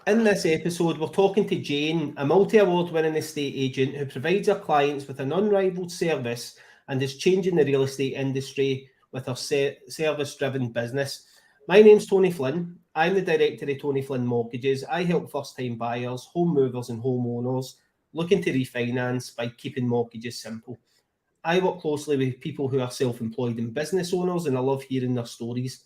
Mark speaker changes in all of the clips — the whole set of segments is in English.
Speaker 1: In this episode, we're talking to Jane, a multi-award winning estate agent who provides her clients with an unrivaled service and is changing the real estate industry with her service-driven business. My name's Tony Flynn. I'm the director of Tony Flynn Mortgages. I help first-time buyers, home movers and homeowners looking to refinance by keeping mortgages simple. I work closely with people who are self-employed and business owners, and I love hearing their stories.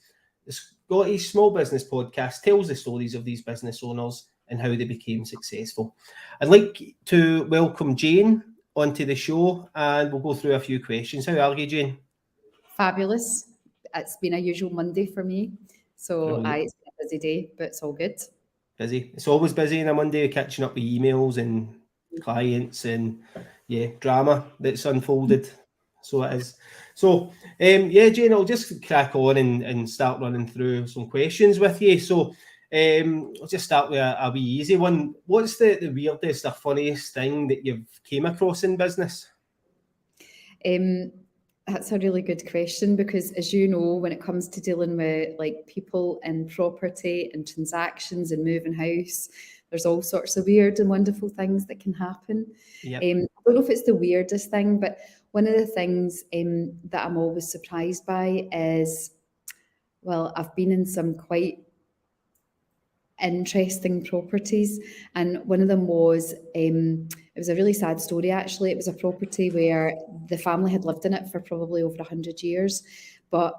Speaker 1: The Scottish Small Business Podcast tells the stories of these business owners and how they became successful. I'd like to welcome Jane onto the show, and we'll go through a few questions. How are you, Jane?
Speaker 2: Fabulous. It's been a usual Monday for me. So it's been a busy day, but it's all good.
Speaker 1: Busy. It's always busy on a Monday, catching up with emails and clients and drama that's unfolded. So it is. So, Jane, I'll just crack on and start running through some questions with you. So, I'll just start with a wee easy one. What's the weirdest or funniest thing that you've came across in business?
Speaker 2: That's a really good question because, as you know, when it comes to dealing with like people and property and transactions and moving house, there's all sorts of weird and wonderful things that can happen.
Speaker 1: Yep.
Speaker 2: I don't know if it's the weirdest thing, but one of the things that I'm always surprised by is, well, I've been in some quite interesting properties, and one of them was it was a really sad story actually. It was a property where the family had lived in it for probably over 100 years, but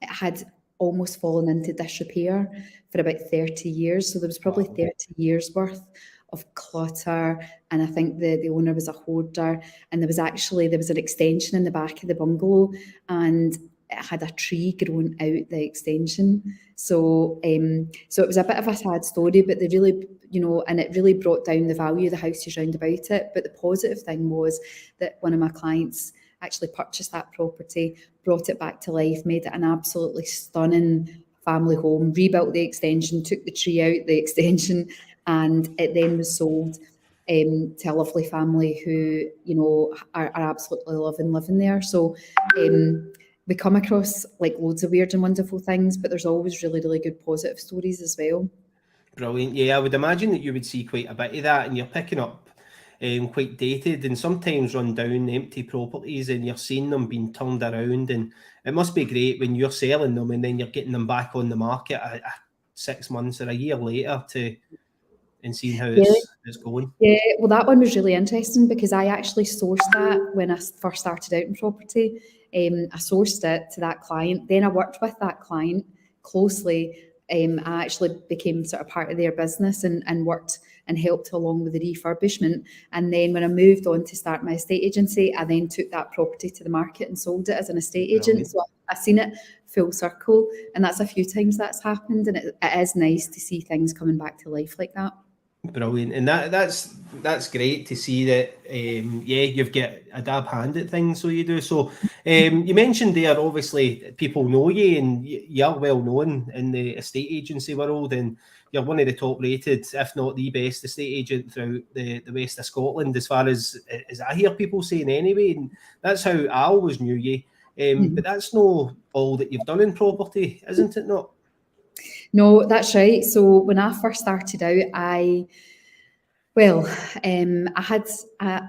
Speaker 2: it had almost fallen into disrepair for about 30 years. So there was probably 30 years worth of clutter, and I think the owner was a hoarder, and there was an extension in the back of the bungalow, and it had a tree growing out the extension. So it was a bit of a sad story, but they really, and it really brought down the value of the houses round about it. But the positive thing was that one of my clients actually purchased that property, brought it back to life, made it an absolutely stunning family home, rebuilt the extension, took the tree out the extension, and it then was sold to a lovely family who, are absolutely loving living there. So we come across like loads of weird and wonderful things, but there's always really, really good positive stories as well.
Speaker 1: Brilliant. Yeah, I would imagine that you would see quite a bit of that, and you're picking up quite dated and sometimes run down empty properties, and you're seeing them being turned around, and it must be great when you're selling them and then you're getting them back on the market 6 months or a year later and seeing how it's going.
Speaker 2: Yeah, well, that one was really interesting because I actually sourced that when I first started out in property. I sourced it to that client. Then I worked with that client closely. I actually became sort of part of their business and worked and helped along with the refurbishment. And then when I moved on to start my estate agency, I then took that property to the market and sold it as an estate agent.
Speaker 1: Brilliant.
Speaker 2: So I've seen it full circle, and that's a few times that's happened. And it is nice to see things coming back to life like that.
Speaker 1: Brilliant. And that's great to see that you've got a dab hand at things, so you do. So you mentioned there, obviously people know you and you're well known in the estate agency world, and you're one of the top rated, if not the best estate agent throughout the west of Scotland, as far as I hear people saying anyway, and that's how I always knew you. But that's not all that you've done in property, isn't it not?
Speaker 2: No, that's right. So when I first started out, I had a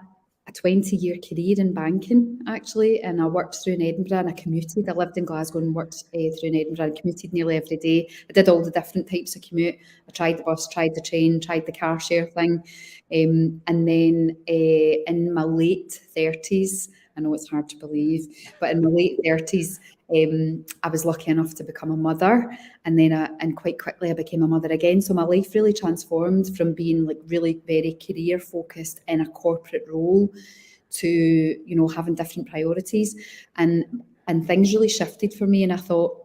Speaker 2: 20-year career in banking, actually, and I worked through in Edinburgh, and I commuted. I lived in Glasgow and worked through in Edinburgh and commuted nearly every day. I did all the different types of commute. I tried the bus, tried the train, tried the car share thing. And then in my late 30s, I know it's hard to believe, but in my late 30s, I was lucky enough to become a mother, and then and quite quickly I became a mother again. So my life really transformed from being like really very career focused in a corporate role to having different priorities, and things really shifted for me. And I thought,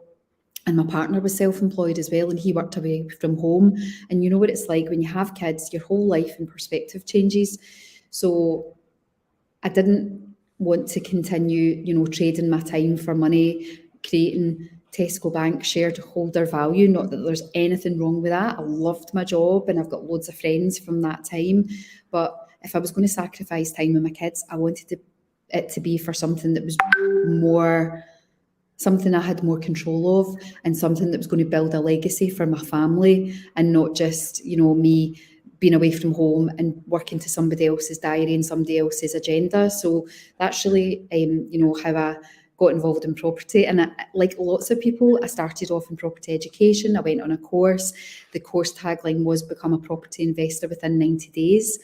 Speaker 2: and my partner was self-employed as well, and he worked away from home. And you know what it's like when you have kids, your whole life and perspective changes. So I didn't want to continue, trading my time for money, creating Tesco Bank shared holder value. Not that there's anything wrong with that. I loved my job and I've got loads of friends from that time. But if I was going to sacrifice time with my kids, I wanted it to be for something that was more something I had more control of, and something that was going to build a legacy for my family, and not just, you know, me being away from home and working to somebody else's diary and somebody else's agenda. So that's really, you know, how I got involved in property. And like lots of people, I started off in property education. I went on a course. The course tagline was become a property investor within 90 days.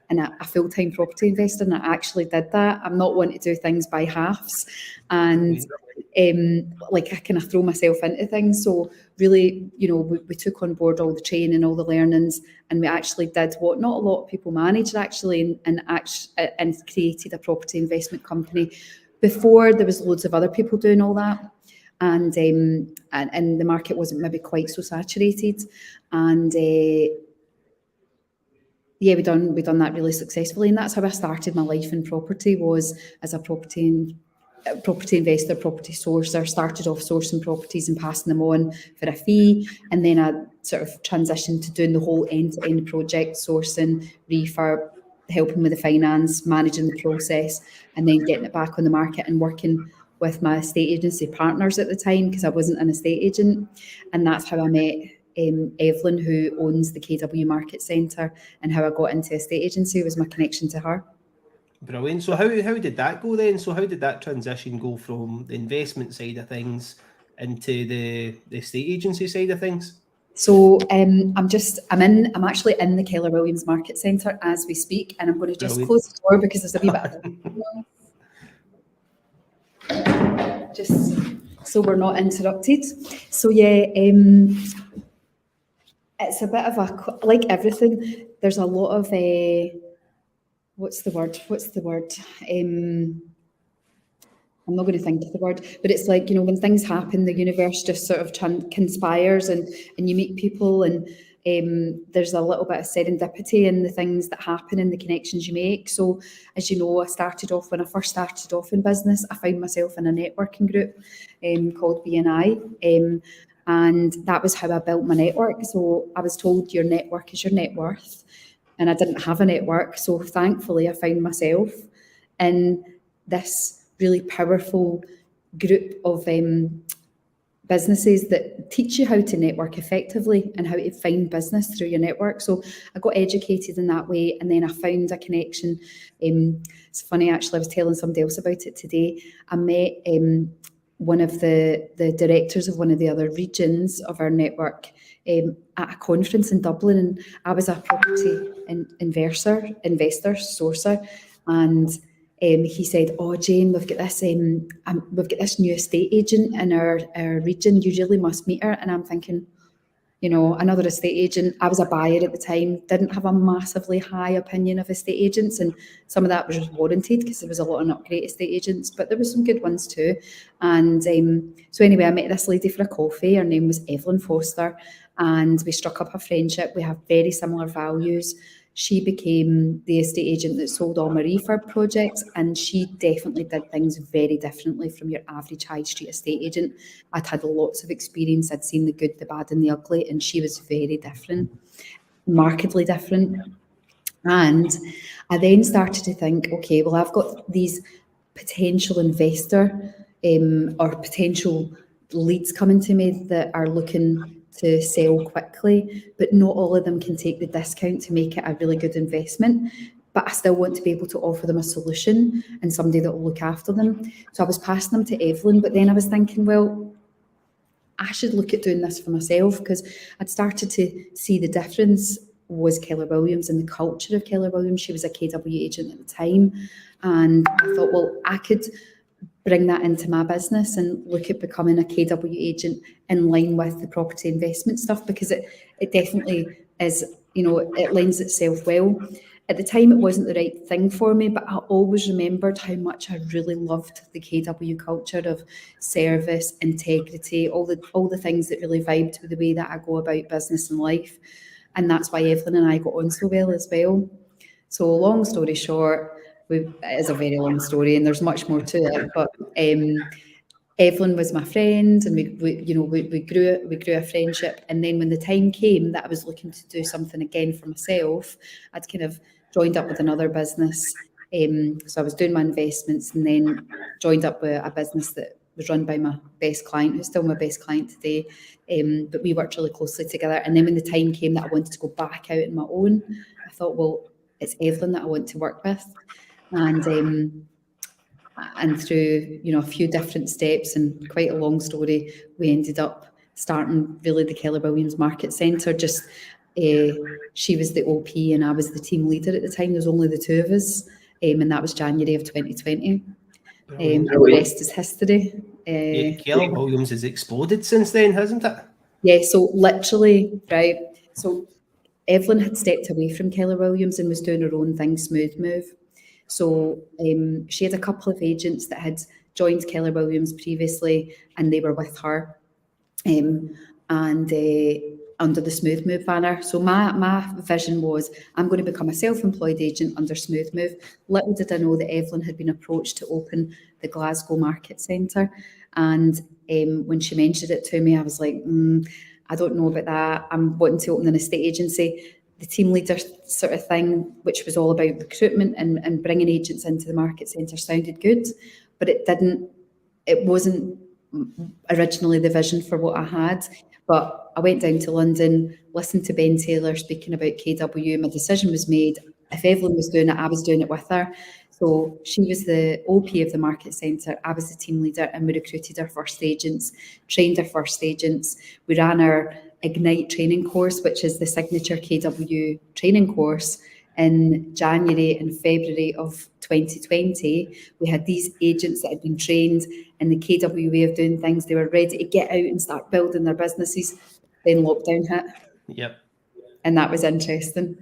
Speaker 2: And a full-time property investor, and I actually did that. I'm not one to do things by halves, and like I kind of throw myself into things. So really, you know, we took on board all the training, all the learnings, and we actually did what not a lot of people managed actually, and created a property investment company. Before, there was loads of other people doing all that, and the market wasn't maybe quite so saturated, and yeah, we done that really successfully, and that's how I started my life in property, was as a property investor, property sourcer. Started off sourcing properties and passing them on for a fee, and then I sort of transitioned to doing the whole end-to-end project, sourcing, refurb, helping with the finance, managing the process, and then getting it back on the market and working with my estate agency partners at the time, because I wasn't an estate agent. And that's how I met Evelyn, who owns the KW Market Centre, and how I got into estate agency was my connection to her.
Speaker 1: Brilliant. So how did that go then? So how did that transition go from the investment side of things into the estate agency side of things?
Speaker 2: So I'm actually in the Keller Williams Market Centre as we speak, and I'm going to just close the door because there's a wee bit of just so we're not interrupted. So yeah, it's a bit of a, like everything, there's a lot of what's the word? I'm not going to think of the word, but it's like, you know, when things happen, the universe just sort of conspires, and you meet people, and there's a little bit of serendipity in the things that happen and the connections you make. So, as you know, when I first started off in business, I found myself in a networking group called BNI, and that was how I built my network. So I was told your network is your net worth, and I didn't have a network. So thankfully, I found myself in this really powerful group of businesses that teach you how to network effectively and how to find business through your network. So I got educated in that way, and then I found a connection. It's funny, actually, I was telling somebody else about it today. I met one of the directors of one of the other regions of our network at a conference in Dublin, and I was a property investor, sourcer, and he said, "Oh, Jane, we've got this new estate agent in our region. You really must meet her." And I'm thinking, you know, another estate agent. I was a buyer at the time, didn't have a massively high opinion of estate agents, and some of that was just warranted because there was a lot of not great estate agents, but there were some good ones too. And so anyway, I met this lady for a coffee. Her name was Evelyn Foster, and we struck up a friendship. We have very similar values. She became the estate agent that sold all my refurb projects, and she definitely did things very differently from your average high street estate agent. I'd had lots of experience. I'd seen the good, the bad and the ugly, and she was very different, markedly different. And I then started to think, okay, well, I've got these potential investor or potential leads coming to me that are looking to sell quickly, but not all of them can take the discount to make it a really good investment. But I still want to be able to offer them a solution and somebody that will look after them. So I was passing them to Evelyn, but then I was thinking, well, I should look at doing this for myself, because I'd started to see the difference was Keller Williams and the culture of Keller Williams. She was a KW agent at the time, and I thought, well, I could bring that into my business and look at becoming a KW agent in line with the property investment stuff, because it definitely is, you know, it lends itself well. At the time, it wasn't the right thing for me, but I always remembered how much I really loved the KW culture of service, integrity, all the things that really vibed with the way that I go about business and life. And that's why Evelyn and I got on so well as well. So long story short, it is a very long story and there's much more to it, but Evelyn was my friend, and we grew a friendship. And then when the time came that I was looking to do something again for myself, I'd kind of joined up with another business. So I was doing my investments and then joined up with a business that was run by my best client, who's still my best client today. But we worked really closely together. And then when the time came that I wanted to go back out on my own, I thought, well, it's Evelyn that I want to work with. And through, you know, a few different steps and quite a long story, we ended up starting really the Keller Williams Market Centre. Just she was the OP and I was the team leader at the time. There was only the two of us, and that was January of 2020. And the rest is history.
Speaker 1: Keller Williams has exploded since then, hasn't it?
Speaker 2: Yeah, so literally, right. So Evelyn had stepped away from Keller Williams and was doing her own thing, Smooth Move. So she had a couple of agents that had joined Keller Williams previously, and they were with her, and under the Smooth Move banner. So my vision was, I'm going to become a self-employed agent under Smooth Move. Little did I know that Evelyn had been approached to open the Glasgow Market Centre, and when she mentioned it to me, I was like, I don't know about that. I'm wanting to open an estate agency. The team leader sort of thing, which was all about recruitment and bringing agents into the market centre, sounded good, but it wasn't originally the vision for what I had. But I went down to London, listened to Ben Taylor speaking about KW. My decision was made. If Evelyn was doing it, I was doing it with her. So she was the OP of the market centre, I was the team leader, and we recruited our first agents, trained our first agents. We ran our Ignite training course, which is the signature KW training course, in January and February of 2020. We had these agents that had been trained in the KW way of doing things. They were ready to get out and start building their businesses. Then lockdown hit.
Speaker 1: Yep.
Speaker 2: And that was interesting.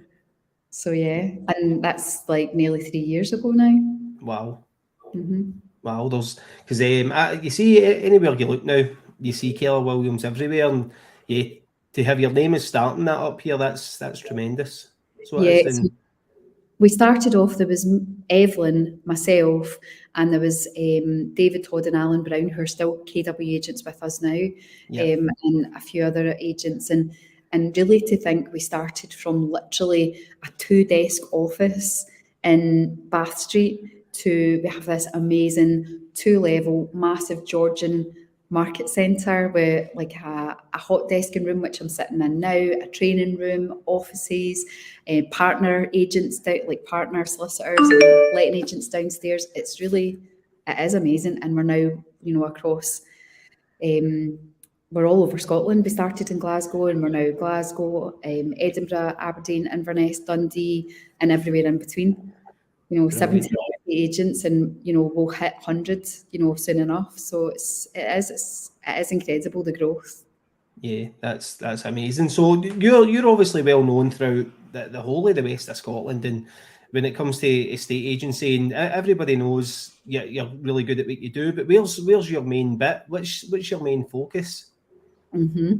Speaker 2: So yeah, and that's like nearly 3 years ago now.
Speaker 1: Wow.
Speaker 2: Mm-hmm.
Speaker 1: Wow, because you see anywhere you look now, you see Keller Williams everywhere, and yeah, to have your name is starting that up here, that's tremendous. So
Speaker 2: yeah, we started off, there was Evelyn, myself, and there was David Todd and Alan Brown, who are still KW agents with us now, and a few other agents. And really to think we started from literally a 2-desk office in Bath Street to we have this amazing 2-level, massive Georgian market centre with like a hot desking room, which I'm sitting in now, a training room, offices, partner agents, like partner solicitors and letting agents downstairs. It is amazing. And we're now, you know, across, we're all over Scotland. We started in Glasgow and we're now Glasgow, Edinburgh, Aberdeen, Inverness, Dundee, and everywhere in between. You know, 70 agents, and you know we'll hit hundreds, you know, soon enough. So it is incredible, the growth.
Speaker 1: Yeah, that's amazing. So you're obviously well known throughout the whole of the west of Scotland, and when it comes to estate agency, and everybody knows you're really good at what you do. But where's your main bit? What's your main focus?
Speaker 2: Mm-hmm.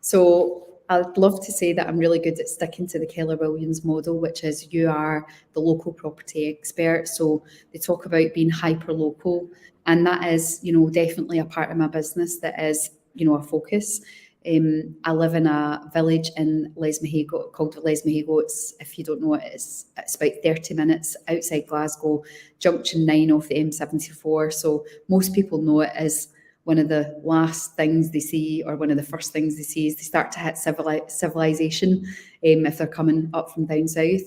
Speaker 2: So I'd love to say that I'm really good at sticking to the Keller Williams model, which is you are the local property expert. So they talk about being hyper local, and that is, you know, definitely a part of my business that is, you know, a focus. I live in a village in Lesmahago called Lesmahago. It's, if you don't know it, it's about 30 minutes outside Glasgow, junction 9 off the M74. So most people know it as one of the last things they see, or one of the first things they see, is they start to hit civilization if they're coming up from down south.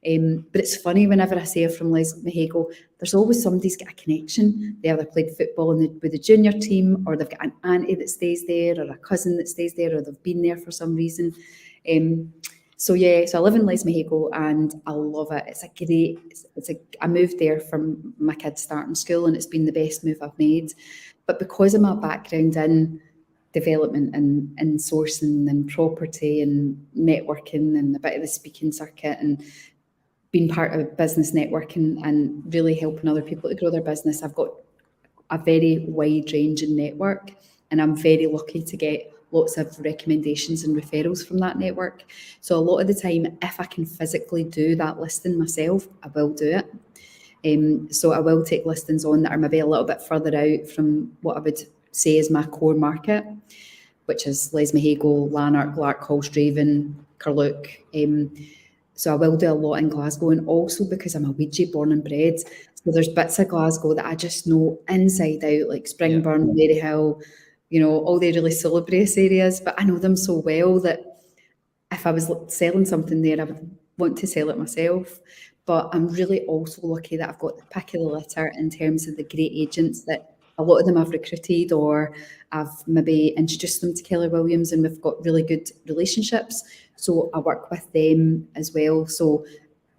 Speaker 2: But it's funny, whenever I say I'm from Lesmahago, there's always somebody's got a connection. They either played football with the junior team, or they've got an auntie that stays there, or a cousin that stays there, or they've been there for some reason. So I live in Lesmahago and I love it. I moved there from my kids starting school, and it's been the best move I've made. But because of my background in development and sourcing and property and networking and a bit of the speaking circuit and being part of business networking and really helping other people to grow their business, I've got a very wide ranging network, and I'm very lucky to get lots of recommendations and referrals from that network. So a lot of the time, if I can physically do that listing myself, I will do it. So I will take listings on that are maybe a little bit further out from what I would say is my core market, which is Lesmahago, Lanark, Lark, Hallstraven, Carluke. So I will do a lot in Glasgow, and also because I'm a Ouija born and bred, So there's bits of Glasgow that I just know inside out, like Springburn, Maryhill, you know, all the really salubrious areas, but I know them so well that if I was selling something there, I would want to sell it myself. But I'm really also lucky that I've got the pick of the litter in terms of the great agents that a lot of them I've recruited, or I've maybe introduced them to Keller Williams, and we've got really good relationships. So I work with them as well. So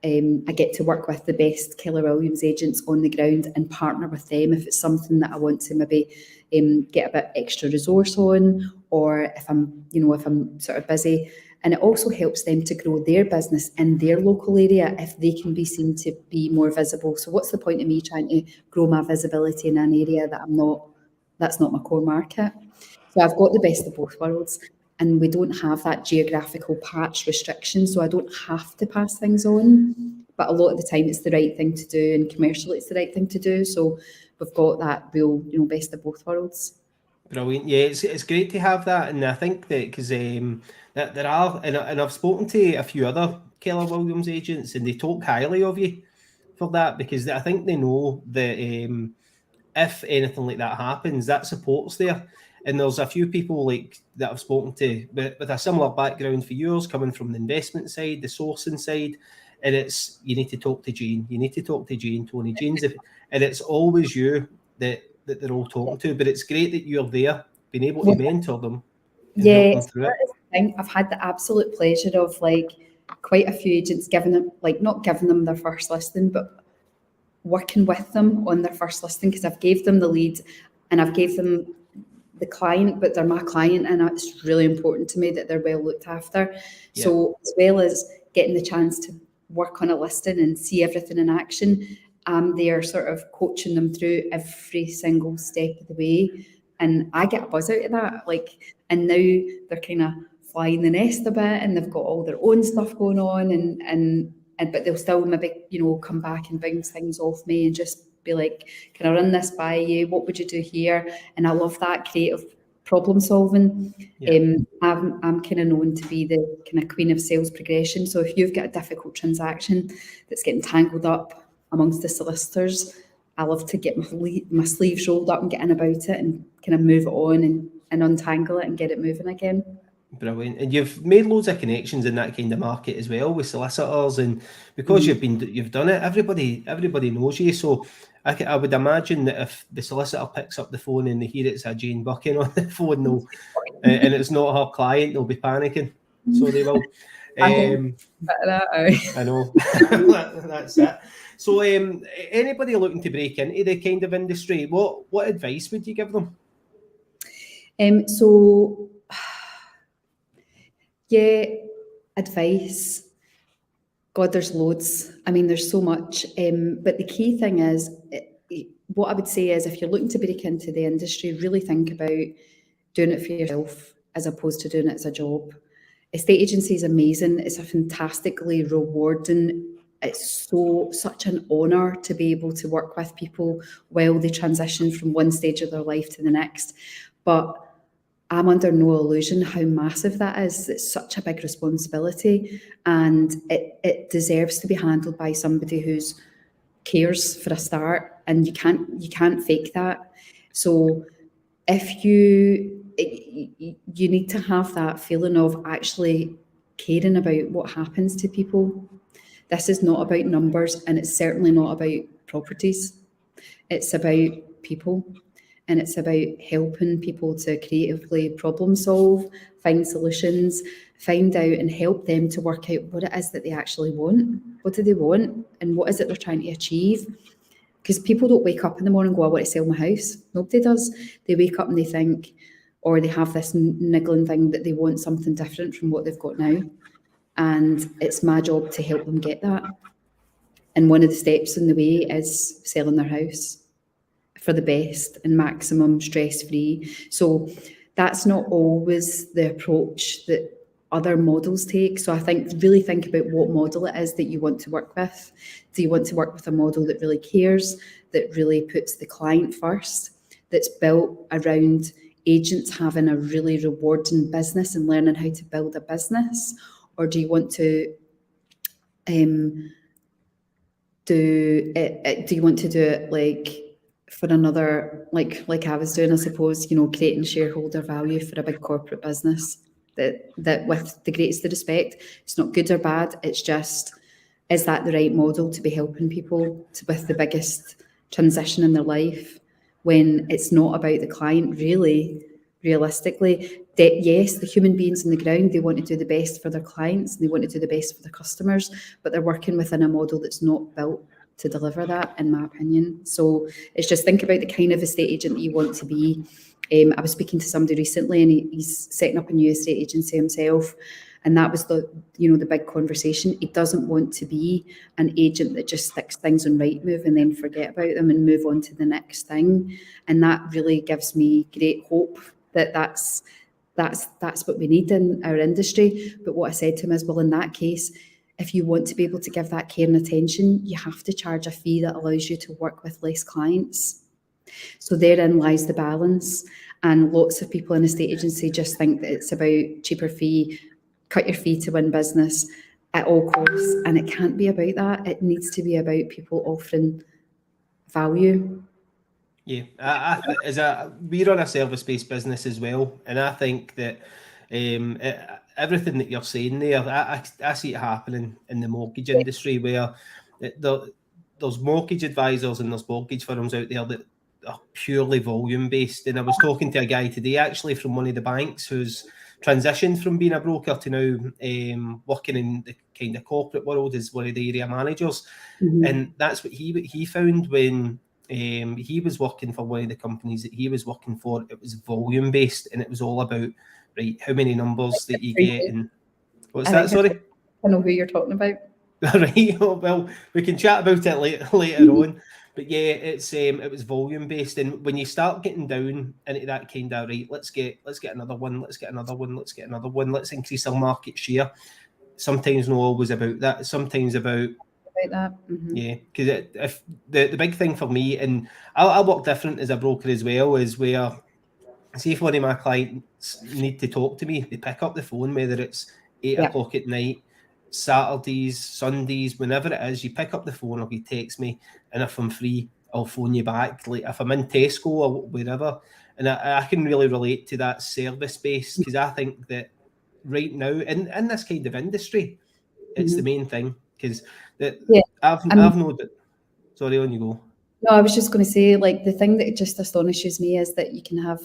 Speaker 2: I get to work with the best Keller Williams agents on the ground and partner with them if it's something that I want to maybe get a bit extra resource on, or if I'm sort of busy. And it also helps them to grow their business in their local area if they can be seen to be more visible. So what's the point of me trying to grow my visibility in an area that's not my core market? So I've got the best of both worlds, and we don't have that geographical patch restriction, so I don't have to pass things on. But a lot of the time it's the right thing to do, and commercially it's the right thing to do. So we've got that real, best of both worlds.
Speaker 1: Brilliant. Yeah, it's great to have that, and I think that because that there are, and I've spoken to a few other Keller Williams agents, and they talk highly of you for that, because I think they know that if anything like that happens, that support's there. And there's a few people like that I've spoken to with a similar background for yours, coming from the investment side, the sourcing side, and it's, you need to talk to Jane, you need to talk to Jane, Tony, and it's always you that they're all talking to. But it's great that you're there, being able to mentor them and help them through it.
Speaker 2: That is the thing. I've had the absolute pleasure of quite a few agents giving them, not giving them their first listing, but working with them on their first listing, because I've gave them the lead and I've gave them the client, but they're my client, and it's really important to me that they're well looked after. Yeah. So as well as getting the chance to work on a listing and see everything in action, they are sort of coaching them through every single step of the way. And I get a buzz out of that. And now they're kind of flying the nest a bit, and they've got all their own stuff going on, and but they'll still maybe, come back and bounce things off me and just be like, can I run this by you? What would you do here? And I love that creative problem solving. Yeah. I'm kind of known to be the kind of queen of sales progression. So if you've got a difficult transaction that's getting tangled up amongst the solicitors, I love to get my sleeves rolled up and get in about it and kind of move it on and untangle it and get it moving again.
Speaker 1: Brilliant. And you've made loads of connections in that kind of market as well with solicitors, and because you've done it, everybody knows you. So I would imagine that if the solicitor picks up the phone and they hear it's a Jane Buchan on the phone, and it's not her client, they'll be panicking. So they will. I know. That's it. So anybody looking to break into the kind of industry, what advice would you give them?
Speaker 2: Yeah, advice. God, there's loads. I mean, there's so much. But the key thing is, what I would say is, if you're looking to break into the industry, really think about doing it for yourself as opposed to doing it as a job. Estate agency is amazing. It's a fantastically rewarding. It's such an honour to be able to work with people while they transition from one stage of their life to the next. But I'm under no illusion how massive that is. It's such a big responsibility, and it deserves to be handled by somebody who cares for a start, and you can't fake that. So if you need to have that feeling of actually caring about what happens to people. This is not about numbers, and it's certainly not about properties. It's about people. And it's about helping people to creatively problem solve, find solutions, find out and help them to work out what it is that they actually want. What do they want? And what is it they're trying to achieve? Because people don't wake up in the morning and go, I want to sell my house. Nobody does. They wake up and they think, or they have this niggling thing that they want something different from what they've got now. And it's my job to help them get that. And one of the steps in the way is selling their house for the best and maximum stress-free. So that's not always the approach that other models take. So I think really think about what model it is that you want to work with. Do you want to work with a model that really cares, that really puts the client first, that's built around agents having a really rewarding business and learning how to build a business? Or do you want to do you want to do it like for another, like I was doing, I suppose, creating shareholder value for a big corporate business that with the greatest of respect, it's not good or bad, it's just, is that the right model to be helping people with the biggest transition in their life, when it's not about the client really, realistically? That yes, the human beings on the ground, they want to do the best for their clients, and they want to do the best for their customers, but they're working within a model that's not built to deliver that, in my opinion. So it's just, think about the kind of estate agent that you want to be. I was speaking to somebody recently, and he's setting up a new estate agency himself, and that was the big conversation. He doesn't want to be an agent that just sticks things on Rightmove and then forget about them and move on to the next thing. And that really gives me great hope that that's what we need in our industry. But what I said to him is, well, in that case, if you want to be able to give that care and attention, you have to charge a fee that allows you to work with less clients. So therein lies the balance. And lots of people in estate agency just think that it's about cheaper fee, cut your fee to win business at all costs. And it can't be about that. It needs to be about people offering value.
Speaker 1: Yeah, we're on a service-based business as well, and I think that everything that you're saying there, I see it happening in the mortgage industry, where there's mortgage advisors and there's mortgage firms out there that are purely volume-based. And I was talking to a guy today, actually, from one of the banks who's transitioned from being a broker to now working in the kind of corporate world as one of the area managers. Mm-hmm. And that's what he found when he was working for one of the companies that he was working for. It was volume based, and it was all about, right, how many numbers that you get, and what's that? Sorry,
Speaker 2: I know who you're talking about.
Speaker 1: Right. Well, we can chat about it later on. But yeah, it was volume based, and when you start getting down into that kind of, right, let's get another one, let's get another one, let's get another one, let's increase our market share. Sometimes not always about that. Sometimes about
Speaker 2: that. Mm-hmm.
Speaker 1: Yeah, because if the big thing for me, and I work different as a broker as well, is where, see, if one of my clients need to talk to me, they pick up the phone, whether it's 8 o'clock at night, Saturdays, Sundays, whenever it is, you pick up the phone or you text me, and if I'm free, I'll phone you back. Like if I'm in Tesco or wherever, and I can really relate to that service base, because I think that right now in this kind of industry, it's the main thing. Because I've known that. Sorry, on you go.
Speaker 2: No, I was just going to say, like, the thing that just astonishes me is that you can have,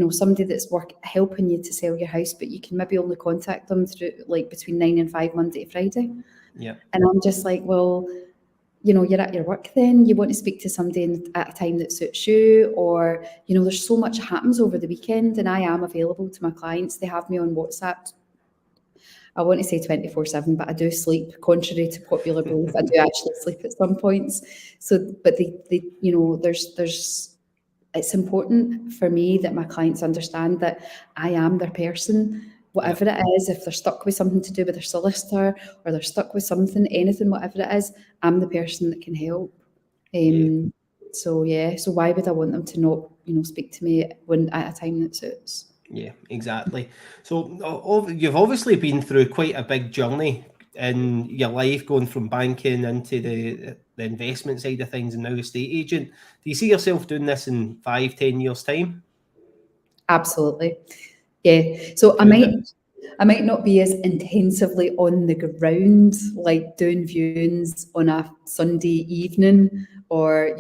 Speaker 2: somebody that's helping you to sell your house, but you can maybe only contact them through like between 9 and 5 Monday to Friday.
Speaker 1: Yeah.
Speaker 2: And I'm just like, well, you're at your work then, you want to speak to somebody at a time that suits you, or, there's so much happens over the weekend, and I am available to my clients. They have me on WhatsApp. I want to say 24/7, but I do sleep, contrary to popular belief. I do actually sleep at some points. So, but it's important for me that my clients understand that I am their person, whatever it is. If they're stuck with something to do with their solicitor, or they're stuck with something, anything, whatever it is, I'm the person that can help. So why would I want them to not, speak to me when at a time that suits?
Speaker 1: Yeah, exactly. So you've obviously been through quite a big journey in your life, going from banking into the investment side of things, and now estate agent. Do you see yourself doing this in 5-10 years' time?
Speaker 2: Absolutely. Yeah. So I might not be as intensively on the ground, like doing viewings on a Sunday evening, or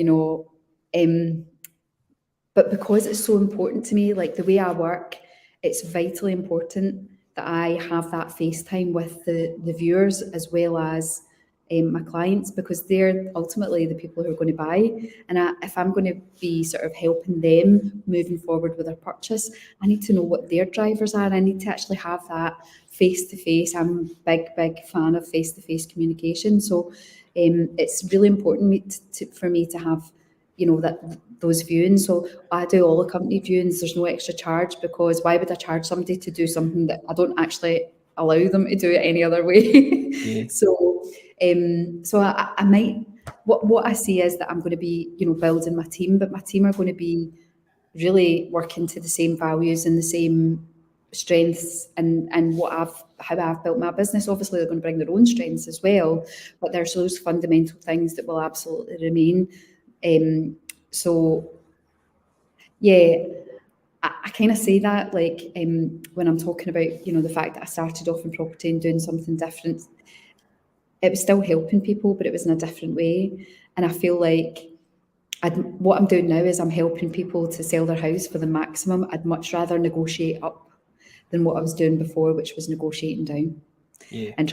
Speaker 2: but because it's so important to me, like the way I work, it's vitally important that I have that FaceTime with the viewers as well as my clients, because they're ultimately the people who are going to buy. And if I'm going to be sort of helping them moving forward with their purchase, I need to know what their drivers are. I need to actually have that face-to-face. I'm a big fan of face-to-face communication. So it's really important for me to have those viewings. So I do all the company viewings. There's no extra charge, because why would I charge somebody to do something that I don't actually allow them to do it any other way? Yeah. So I might, what I see is that I'm going to be, building my team, but my team are going to be really working to the same values and the same strengths and how I've built my business. Obviously, they're going to bring their own strengths as well, but there's those fundamental things that will absolutely remain. So, yeah, I kind of say that like when I'm talking about, you know, the fact that I started off in property and doing something different. It was still helping people, but it was in a different way. And I feel like what I'm doing now is I'm helping people to sell their house for the maximum. I'd much rather negotiate up than what I was doing before, which was negotiating down.
Speaker 1: Yeah.
Speaker 2: And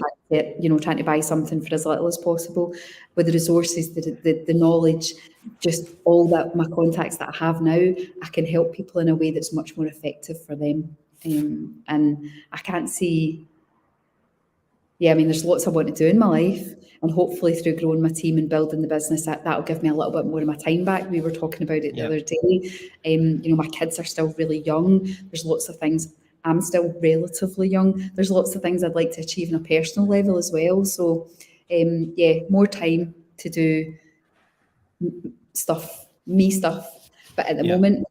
Speaker 2: trying to buy something for as little as possible. With the resources, the knowledge, just all that my contacts that I have now, I can help people in a way that's much more effective for them. And I can't see. Yeah, I mean, there's lots I want to do in my life, and hopefully through growing my team and building the business, that'll give me a little bit more of my time back. We were talking about it the other day. You know, my kids are still really young. There's lots of things. I'm still relatively young. There's lots of things I'd like to achieve on a personal level as well. So, yeah, more time to do stuff. But at the moment,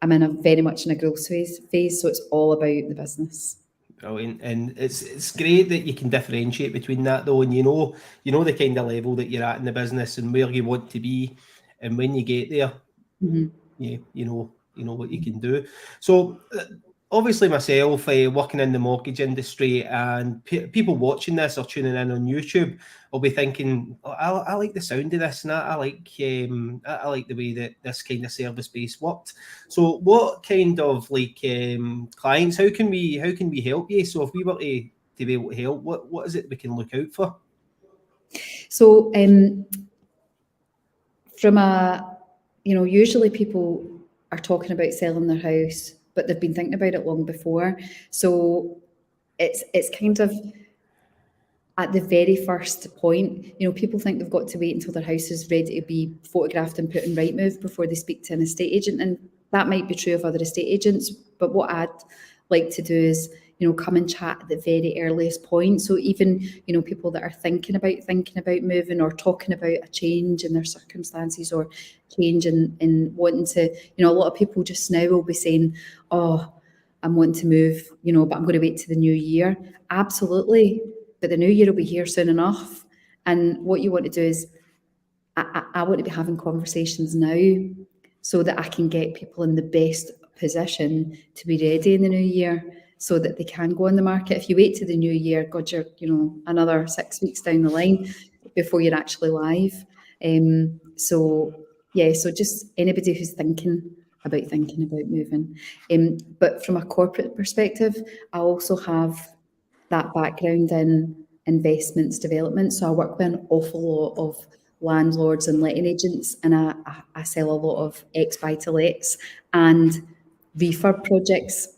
Speaker 2: I'm very much in a growth phase, so it's all about the business.
Speaker 1: Brilliant, and it's great that you can differentiate between that though, and you know the kind of level that you're at in the business and where you want to be, and when you get there, you know what you can do. So obviously myself working in the mortgage industry, and people watching this or tuning in on YouTube will be thinking, oh, I like the sound of this, and I like the way that this kind of service base worked. So what kind of clients, how can we help you? So if we were to be able to help, what is it we can look out for?
Speaker 2: So usually people are talking about selling their house, but they've been thinking about it long before. So it's kind of at the very first point, you know, people think they've got to wait until their house is ready to be photographed and put in Rightmove before they speak to an estate agent. And that might be true of other estate agents, but what I'd like to do is, you know, come and chat at the very earliest point. So even, you know, people that are thinking about moving or talking about a change in their circumstances or change in wanting to, you know, a lot of people just now will be saying, oh, I'm wanting to move, you know, but I'm going to wait to the new year. Absolutely. But the new year will be here soon enough. And what you want to do is, I want to be having conversations now so that I can get people in the best position to be ready in the new year so that they can go on the market. If you wait to the new year, God, you're, you know, another 6 weeks down the line before you're actually live. So just anybody who's thinking about moving. But from a corporate perspective, I also have that background in investments development. So I work with an awful lot of landlords and letting agents, and I sell a lot of ex-buy-to-lets and refurb projects.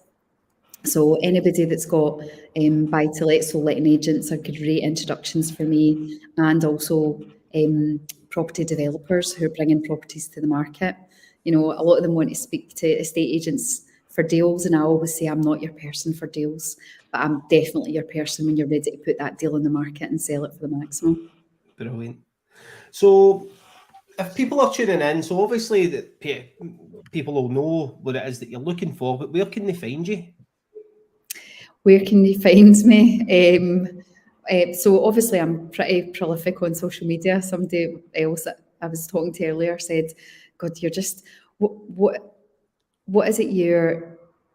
Speaker 2: So anybody that's got buy-to-lets, so letting agents are great introductions for me, and also property developers who are bringing properties to the market. You know, a lot of them want to speak to estate agents for deals, and I always say I'm not your person for deals, but I'm definitely your person when you're ready to put that deal on the market and sell it for the maximum.
Speaker 1: Brilliant. So if people are tuning in, so obviously that people will know what it is that you're looking for, but where can they find you?
Speaker 2: Where can they find me? So obviously I'm pretty prolific on social media. Somebody else that I was talking to earlier said, God, you're just, what is it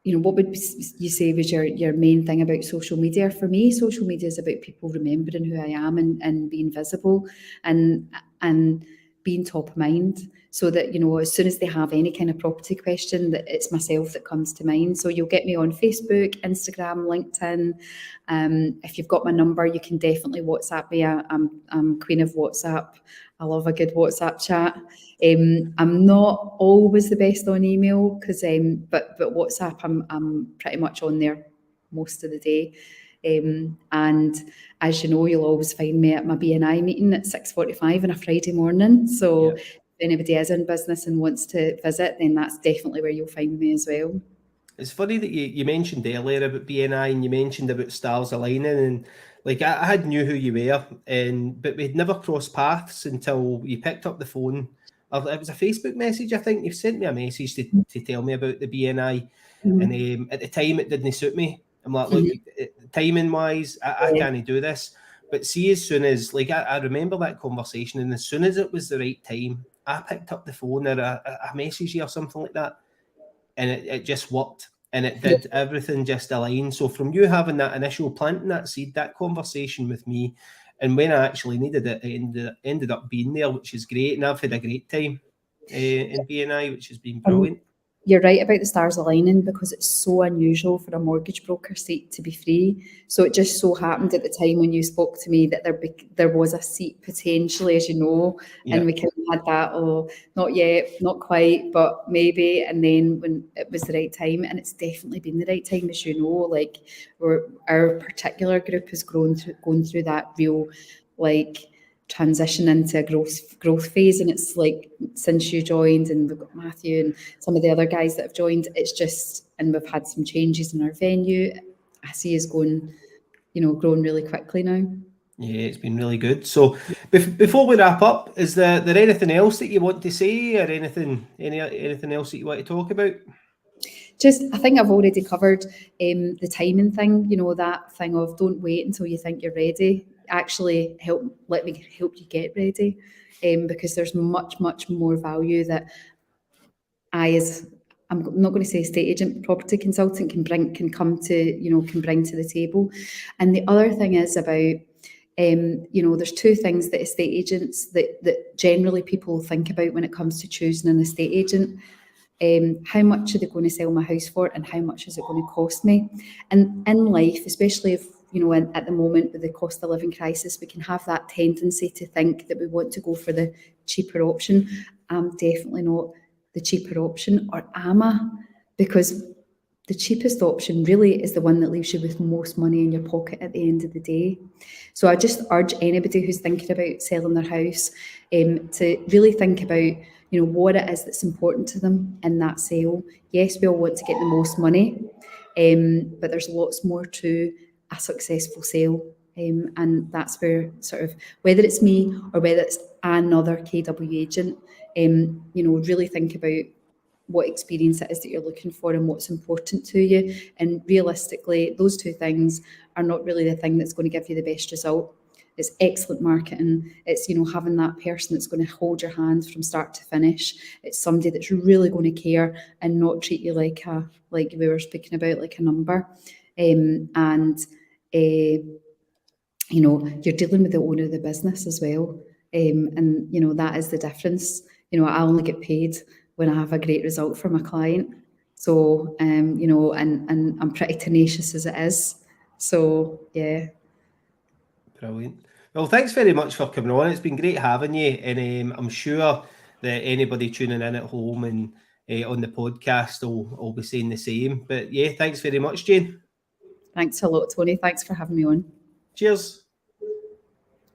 Speaker 2: what would you say was your main thing about social media? For me, social media is about people remembering who I am and being visible and being top of mind, so that, you know, as soon as they have any kind of property question, that it's myself that comes to mind. So you'll get me on Facebook, Instagram, LinkedIn. If you've got my number, you can definitely WhatsApp me. I'm queen of WhatsApp. I love a good WhatsApp chat. I'm not always the best on email because, but WhatsApp, I'm pretty much on there most of the day. And as you know, you'll always find me at my BNI meeting at 6:45 on a Friday morning. So if anybody is in business and wants to visit, then that's definitely where you'll find me as well.
Speaker 1: It's funny that you mentioned earlier about BNI and you mentioned about stars aligning, and like I had knew who you were, but we'd never crossed paths until you picked up the phone or it was a Facebook message, I think. You've sent me a message to tell me about the BNI. And at the time, it didn't suit me. I'm like, look, timing wise, I can't do this. But see, as soon as, like, I remember that conversation, and as soon as it was the right time, I picked up the phone or a message or something like that, and it just worked. And it did, everything just aligned. So from you having that initial planting that seed, that conversation with me, and when I actually needed it, it ended up being there, which is great. And I've had a great time in BNI, which has been brilliant.
Speaker 2: You're right about the stars aligning, because it's so unusual for a mortgage broker seat to be free. So it just so happened at the time when you spoke to me that there was a seat potentially, as you know, and we kind of had that, oh, not yet, not quite, but maybe. And then when it was the right time, and it's definitely been the right time, as you know, like our particular group has going through that real, like, transition into a growth phase, and it's like since you joined, and we've got Matthew and some of the other guys that have joined, it's just, and we've had some changes in our venue. I see us going, growing really quickly now.
Speaker 1: Yeah, it's been really good. So before we wrap up, is there anything else that you want to say, or anything else that you want to talk about?
Speaker 2: I think I've already covered the timing thing, that thing of don't wait until you think you're ready. Actually let me help you get ready, because there's much, much more value that I'm not going to say estate agent, property consultant can bring to the table. And the other thing is about, there's two things that estate agents that generally people think about when it comes to choosing an estate agent. How much are they going to sell my house for, and how much is it going to cost me? And in life, especially if, at the moment with the cost of living crisis, we can have that tendency to think that we want to go for the cheaper option. I'm definitely not the cheaper option, or am I? Because the cheapest option really is the one that leaves you with most money in your pocket at the end of the day. So I just urge anybody who's thinking about selling their house to really think about, what it is that's important to them in that sale. Yes, we all want to get the most money, but there's lots more to a successful sale. And that's where sort of, whether it's me or whether it's another KW agent, really think about what experience it is that you're looking for and what's important to you. And realistically, those two things are not really the thing that's going to give you the best result. It's excellent marketing. It's, having that person that's going to hold your hand from start to finish. It's somebody that's really going to care and not treat you like we were speaking about, like a number. You're dealing with the owner of the business as well. That is the difference. I only get paid when I have a great result for my client. So, and I'm pretty tenacious as it is. So, yeah.
Speaker 1: Brilliant. Well, thanks very much for coming on. It's been great having you. And I'm sure that anybody tuning in at home and on the podcast will be saying the same. But yeah, thanks very much, Jane.
Speaker 2: Thanks a lot, Tony. Thanks for having me on.
Speaker 1: Cheers.